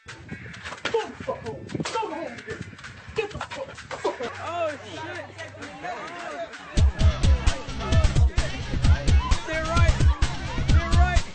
Go the fuck home. Go home. Get the fuck home. Oh shit! Stay right! Stay right!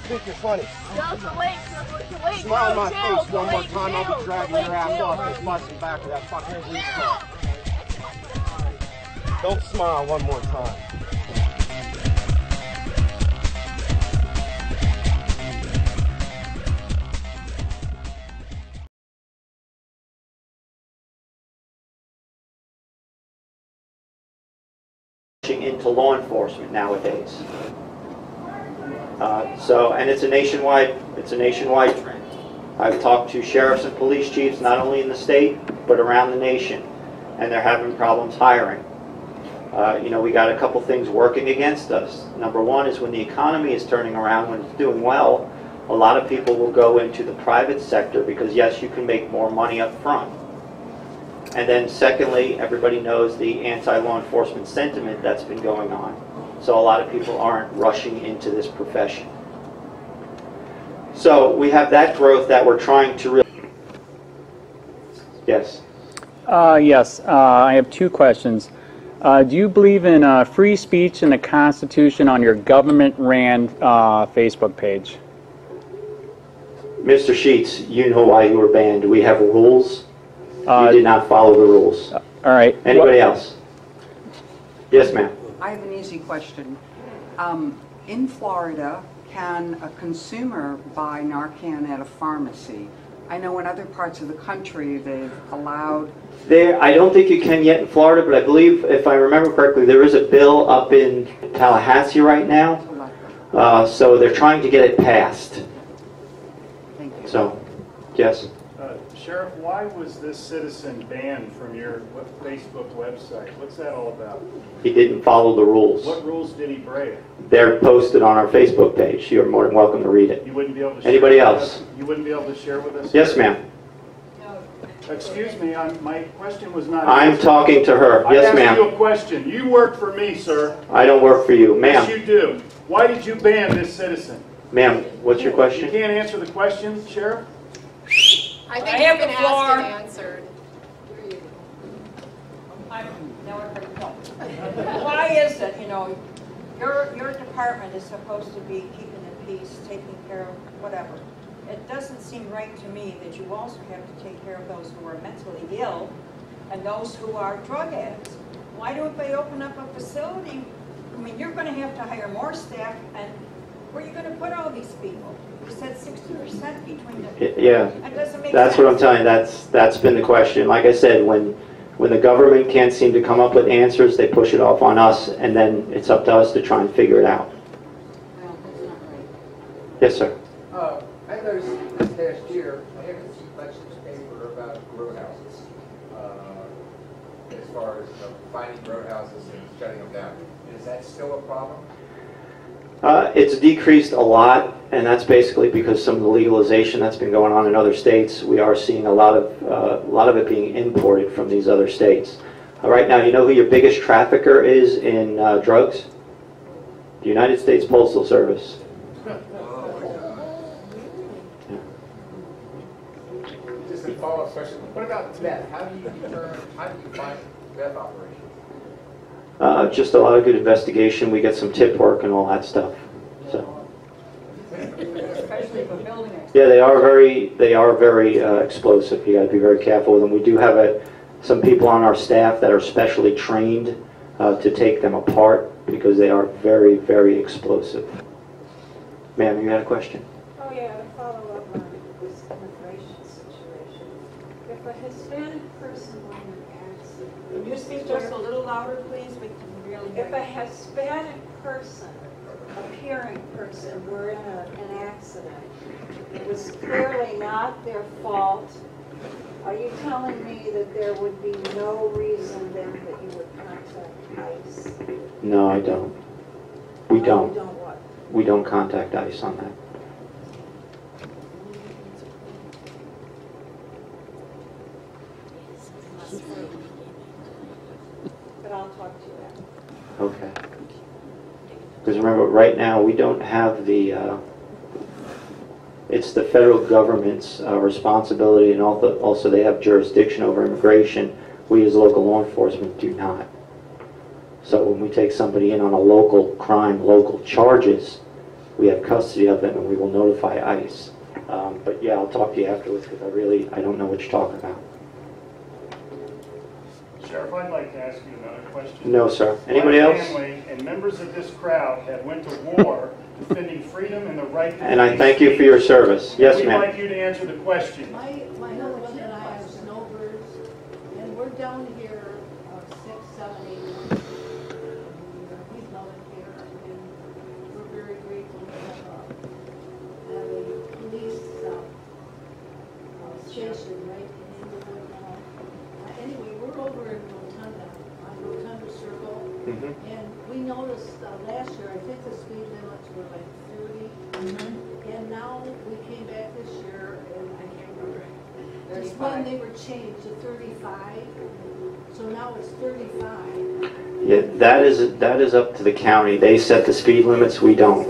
think you're funny. Delete. Smile in my face one more time, I'll be dragging your ass off this bus and back of that fucking police car. Don't smile one more time. Into law enforcement nowadays. And it's a nationwide trend. I've talked to sheriffs and police chiefs not only in the state but around the nation, and they're having problems hiring. We got a couple things working against us. Number one is when the economy is turning around, when it's doing well, a lot of people will go into the private sector because yes, you can make more money up front. And then secondly, everybody knows the anti-law enforcement sentiment that's been going on. So a lot of people aren't rushing into this profession. So we have that growth that we're trying to really... Yes? Yes, I have two questions. Do you believe in free speech and the Constitution on your government-ran Facebook page? Mr. Sheets, you know why you were banned. We have rules. You did not follow the rules. All right. Anybody else? Yes, ma'am. I have an easy question. In Florida, can a consumer buy Narcan at a pharmacy? I know in other parts of the country they've allowed... I don't think you can yet in Florida, but I believe, if I remember correctly, there is a bill up in Tallahassee right now. So they're trying to get it passed. Thank you. So, yes. Sheriff, why was this citizen banned from your Facebook website? What's that all about? He didn't follow the rules. What rules did he break? They're posted on our Facebook page. You're more than welcome to read it. You wouldn't be able to share Anybody with else? us? You wouldn't be able to share with us? Yes, ma'am. Excuse me, my question was not... I'm talking to her. Yes, I asked you ma'am. a question. You work for me, sir. I don't work for you. Yes, Ma'am. you do. Why did you ban this citizen? Ma'am, what's your You question? can't answer the question, Sheriff? I think you've been asked and answered. Why is it, your department is supposed to be keeping the peace, taking care of whatever. It doesn't seem right to me that you also have to take care of those who are mentally ill and those who are drug addicts. Why don't they open up a facility? I mean, you're going to have to hire more staff, and where are you going to put all these people? You said 60% between the... Yeah. That doesn't make That's sense. what I'm telling you. That's been the question. Like I said, when the government can't seem to come up with answers, they push it off on us, and then it's up to us to try and figure it out. Well, that's not right. Yes, sir. I noticed this past year, I haven't seen much in the paper about grow houses, as far as finding grow houses and shutting them down. Is that still a problem? It's decreased a lot, and that's basically because some of the legalization that's been going on in other states. We are seeing a lot of it being imported from these other states. Right now, you know who your biggest trafficker is in drugs? The United States Postal Service. Just a follow-up question. What about meth? How do you find meth operations? Just a lot of good investigation. We get some tip work and all that stuff. So. Especially for building it. Yeah, they are very explosive. You got to be very careful with them. We do have some people on our staff that are specially trained to take them apart because they are very, very explosive. Ma'am, you had a question? Oh yeah, to follow up on this immigration situation. If a Hispanic person were in an accident, Can you speak just a little louder, please? We can really hear if a you. Hispanic person, appearing person, were in an accident, it was clearly not their fault. Are you telling me that there would be no reason then that you would contact ICE? No, I don't. We don't. You don't what? We don't contact ICE on that. But I'll talk to you after. Okay. Because remember, right now we don't have the, it's the federal government's responsibility, and also they have jurisdiction over immigration. We as local law enforcement do not. So when we take somebody in on a local crime, local charges, we have custody of them, and we will notify ICE. But yeah, I'll talk to you afterwards because I don't know what you're talking about. Sheriff, I'd like to ask you another question. No, sir. Anybody else? My family and members of this crowd have went to war defending freedom and the right to And I thank you for your service. Yes, We'd ma'am. like you to answer the question. My husband and I have snowbirds, and we're down here 6, 7, 8 months. We love it here, and we're very grateful to have a police station right in Inglewood now. Anyway, we're over in Rotunda, on Rotunda Circle, and we noticed last year, I think the speed limits were like 30, and now we came back this year, and I can't remember. Just when they were changed to 35, so now it's 35. Yeah, that is up to the county. They set the speed limits. We don't.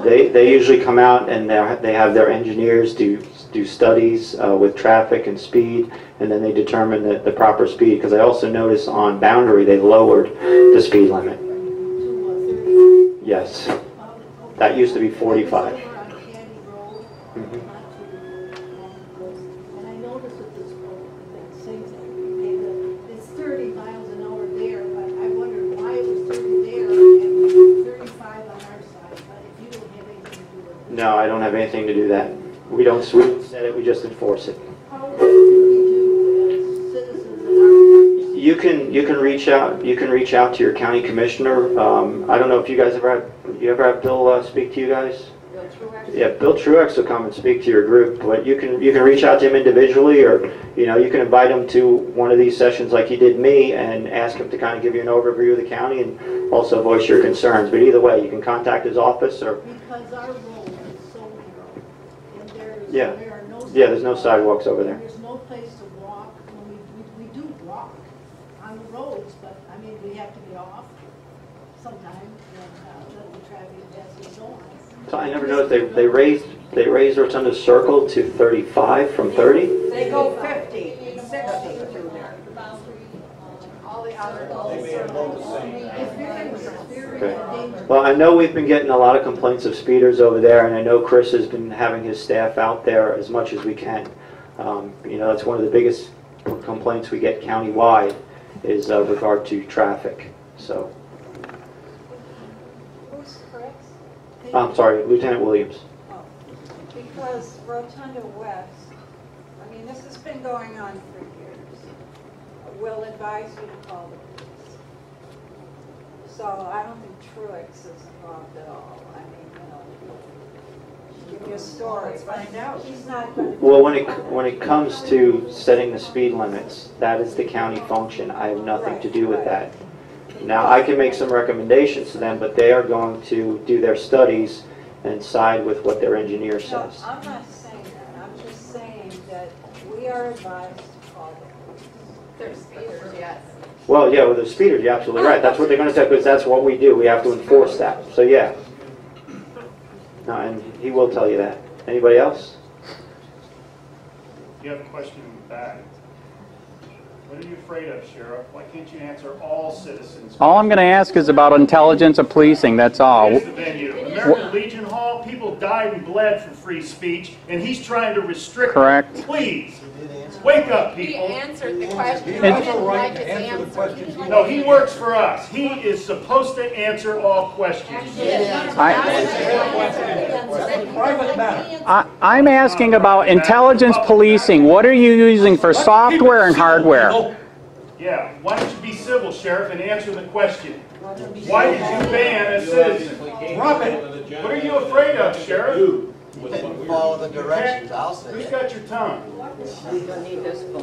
They usually come out and they have their engineers do studies with traffic and speed, and then they determine the proper speed. Because I also notice on Boundary they lowered the speed limit. To 30. Yes, that used to be 45. Over on Candy Road, not too, and I noticed with this road, that same thing, it's 30 miles an hour there, but I wondered why it was 30 there and 35 on our side, but if you don't have anything to do with it. No, I don't have anything to do that. We don't set it. We just enforce it. How do we do as citizens in our You can reach out. You can reach out to your county commissioner. I don't know if you guys ever have Bill speak to you guys. Yeah, Bill Truex will come and speak to your group. But you can reach out to him individually, or you can invite him to one of these sessions like he did me, and ask him to kind of give you an overview of the county and also voice your concerns. But either way, you can contact his office or. Because our road is so narrow, and there are no there's no sidewalks over there. There's no place to walk. We do walk on the roads, but I mean, we have to get off sometime and let the traffic pass and so on. So I never noticed they raised Rotunda Circle to 35 from 30. They go 50 and 60 through there. All the other circles. It's very Okay. dangerous. Well, I know we've been getting a lot of complaints of speeders over there, and I know Chris has been having his staff out there as much as we can. That's one of the biggest complaints we get countywide is regard to traffic. So, Who's Chris? I'm sorry, Lieutenant Williams. Oh, because Rotunda West, I mean, this has been going on for years. We'll advise you to call the police. So I don't think Truex is involved at all. I mean, give you a story. Let's find out. He's not going to. Well, when it comes to setting the speed limits, that is the county function. I have nothing to do with that. Now, I can make some recommendations to them, but they are going to do their studies and side with what their engineer No, says. I'm not saying that. I'm just saying that we are advised to call the police. They're speeders, yes. Well, yeah, with the speeders, you're absolutely right. That's what they're going to say, because that's what we do. We have to enforce that. So, yeah. No, and he will tell you that. Anybody else? You have a question in the back. What are you afraid of, Sheriff? Why can't you answer all citizens? All I'm going to ask is about intelligence of policing, that's all. Here's the venue. American Legion Hall, people died and bled for free speech, and he's trying to restrict Correct. it. Please, wake up, He people. answered the question. He And- didn't like his answer. No, he works for us. He is supposed to answer all questions. I'm asking about intelligence policing. What are you using for software and hardware? Yeah, why don't you be civil, Sheriff, and answer the question? Why did you ban a citizen? Drop it. What are you afraid of, Sheriff? Follow the directions, I'll say. Who's got your tongue?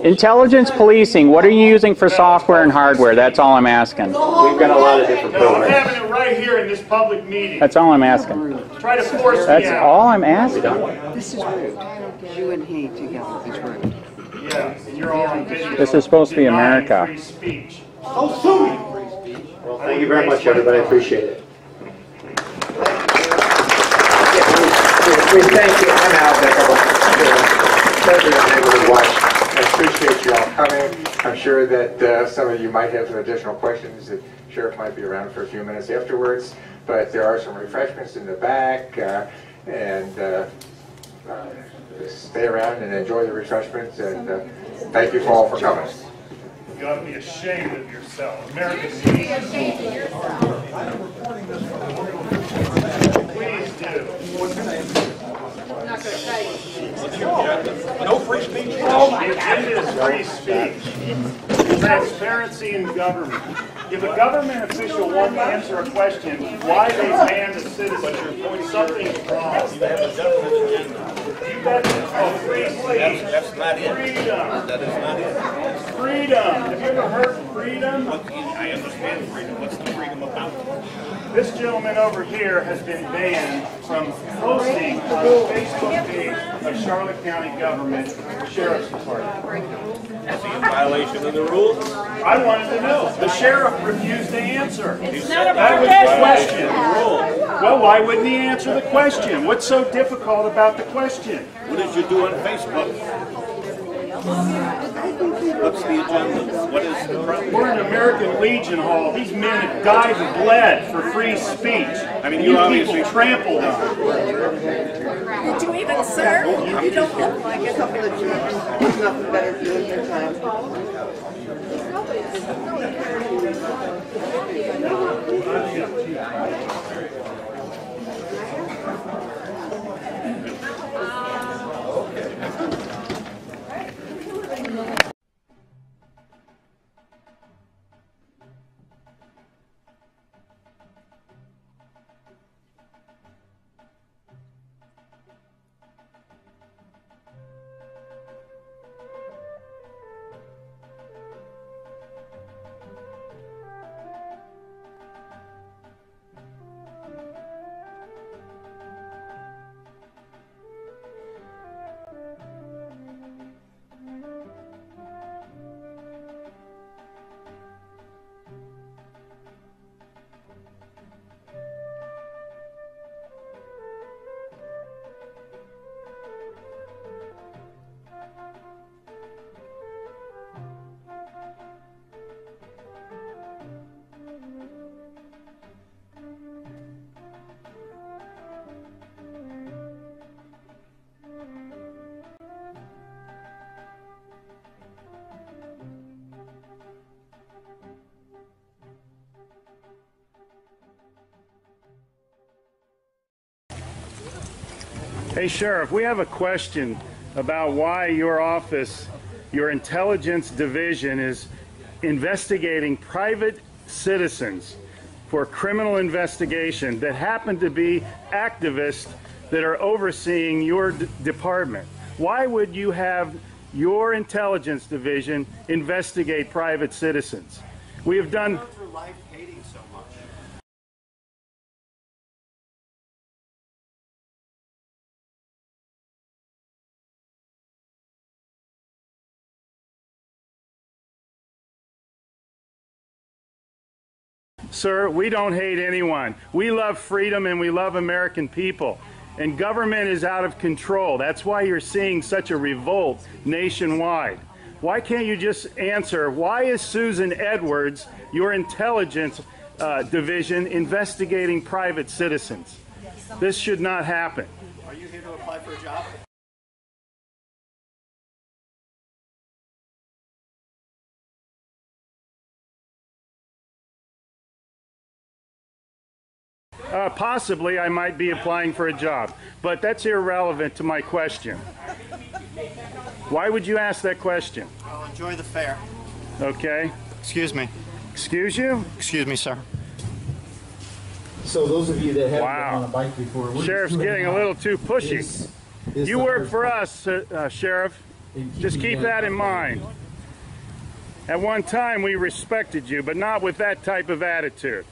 Intelligence policing, what are you using for software and hardware? That's all I'm asking. We've got a lot of different No, I'm programs. having it right here in this public meeting. That's all I'm asking. Try to force me That's out. all I'm asking. This is rude. You and he together is rude. Yeah, and you're all on video. This is supposed to be denying America. Free speech. Oh, sue me. Well, thank you very much, everybody. I appreciate it. We thank you. I'm Al President of Neighborhood Watch. I appreciate you all coming. I'm sure that some of you might have some additional questions. The sheriff might be around for a few minutes afterwards. but there are some refreshments in the back, and stay around and enjoy the refreshments, and thank you all for coming. You ought to be ashamed of yourself. American You should be ashamed of yourself. Please do. I'm not going to tell you. No free speech? Oh my God. It is free speech. Transparency in government. If a government official won't answer a question, why they banned a citizen, something's wrong. They have a definite agenda. You bet. Oh, free speech. That's not it. Freedom. That is not it. Freedom. Have you ever heard of freedom? I understand freedom. What's the freedom about? This gentleman over here has been banned from posting on the Facebook page of Charlotte County Government Sheriff's Department. Is he in violation of the rules? I wanted to know. The sheriff refused to answer. It's not That about was that the question. Well, why wouldn't he answer the question? What's so difficult about the question? What did you do on Facebook? What's the agenda? What is the problem? We're in American Legion Hall. These men have died and bled for free speech. I mean, you you obviously people trampled on. Did you even serve? You don't look like a couple of jerks. There's nothing better to do with your time. Hey, Sheriff, we have a question about why your office, your intelligence division, is investigating private citizens for criminal investigation that happen to be activists that are overseeing your department. Why would you have your intelligence division investigate private citizens? We have done... Sir, we don't hate anyone. We love freedom and we love American people. And government is out of control. That's why you're seeing such a revolt nationwide. Why can't you just answer, why is Susan Edwards, your intelligence division, investigating private citizens? This should not happen. Are you here to apply for a job? Possibly I might be applying for a job, but that's irrelevant to my question. Why would you ask that question? Well, enjoy the fair. Okay. Excuse me. Excuse you? Excuse me, sir. So those of you that haven't Wow. been on a bike before, we're Sheriff's just getting a little too pushy. is You the work first for part. us, Sheriff. In Just keeping keep that in mind. At one time we respected you, but not with that type of attitude.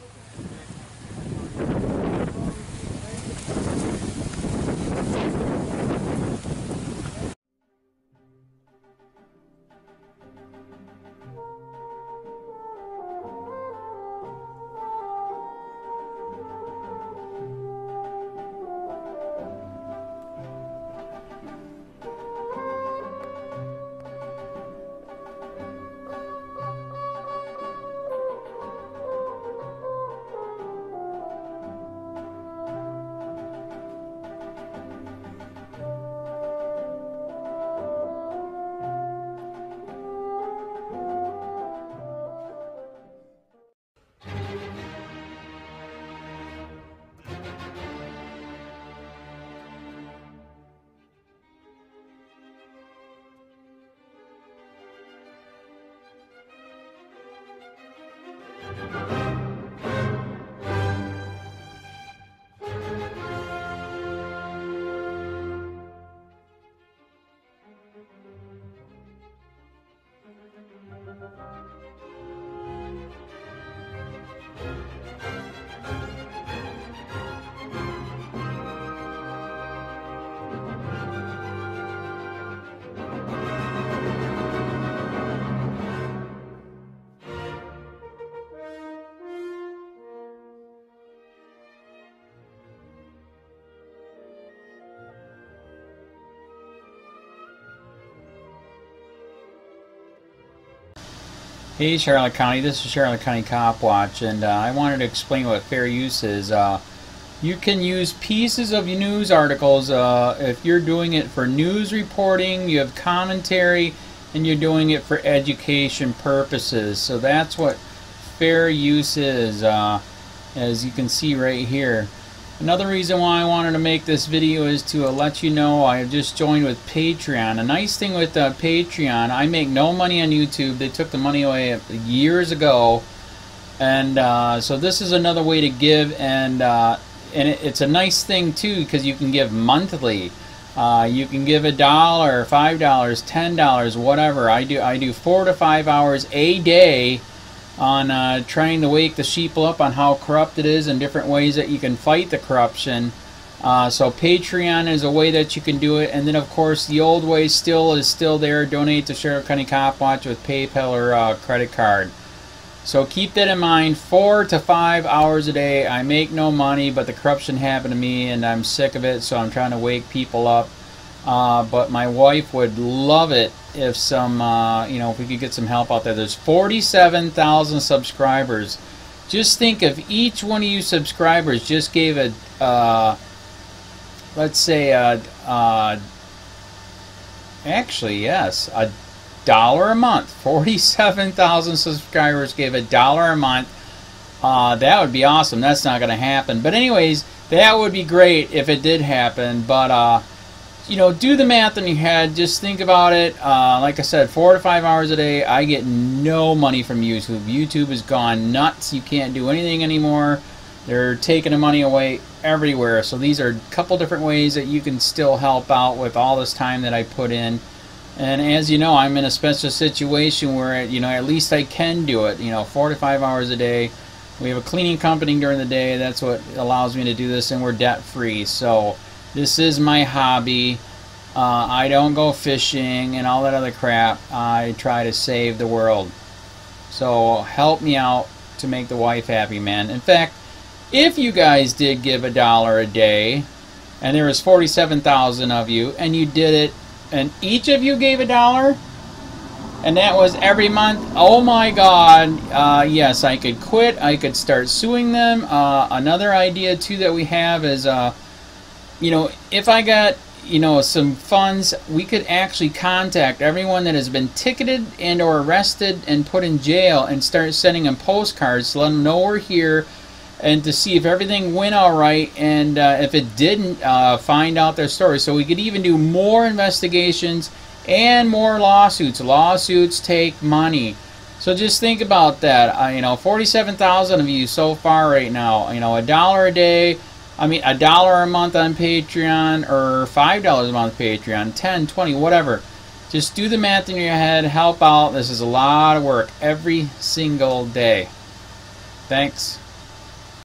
Hey Charlotte County, this is Charlotte County Cop Watch, and I wanted to explain what fair use is. You can use pieces of news articles if you're doing it for news reporting, you have commentary, and you're doing it for education purposes. So that's what fair use is, as you can see right here. Another reason why I wanted to make this video is to let you know I have just joined with Patreon. A nice thing with Patreon, I make no money on YouTube. They took the money away years ago, and so this is another way to give, and it's a nice thing too because you can give monthly. You can give $1, $5, $10, whatever. I do 4 to 5 hours a day on trying to wake the sheep up on how corrupt it is and different ways that you can fight the corruption. So Patreon is a way that you can do it, and then of course the old way is still there. Donate to Sheriff County Cop Watch with PayPal or credit card. So keep that in mind. 4 to 5 hours a day. I make no money, but the corruption happened to me and I'm sick of it, so I'm trying to wake people up. But my wife would love it if some, if we could get some help out there. There's 47,000 subscribers. Just think if each one of you subscribers just gave a, let's say, actually, yes, $1 a month. 47,000 subscribers gave $1 a month. That would be awesome. That's not going to happen. But anyways, that would be great if it did happen. But, do the math in your head. Just think about it. Like I said, 4 to 5 hours a day. I get no money from YouTube. YouTube has gone nuts. You can't do anything anymore. They're taking the money away everywhere. So these are a couple different ways that you can still help out with all this time that I put in. And as you know, I'm in a special situation where, at least I can do it. 4 to 5 hours a day. We have a cleaning company during the day. That's what allows me to do this, and we're debt free. So this is my hobby. I don't go fishing and all that other crap. I try to save the world. So help me out to make the wife happy, man. In fact, if you guys did give $1 a day, and there was 47,000 of you, and you did it, and each of you gave $1, and that was every month, oh my God, yes, I could quit. I could start suing them. Another idea too that we have is, if I got, some funds, we could actually contact everyone that has been ticketed and or arrested and put in jail and start sending them postcards to let them know we're here, and to see if everything went all right, and if it didn't, find out their story. So we could even do more investigations and more lawsuits. Lawsuits take money. So just think about that. 47,000 of you so far right now. $1 a day. $1 a month on Patreon, or $5 a month Patreon, 10, 20, whatever. Just do the math in your head. Help out. This is a lot of work every single day. Thanks.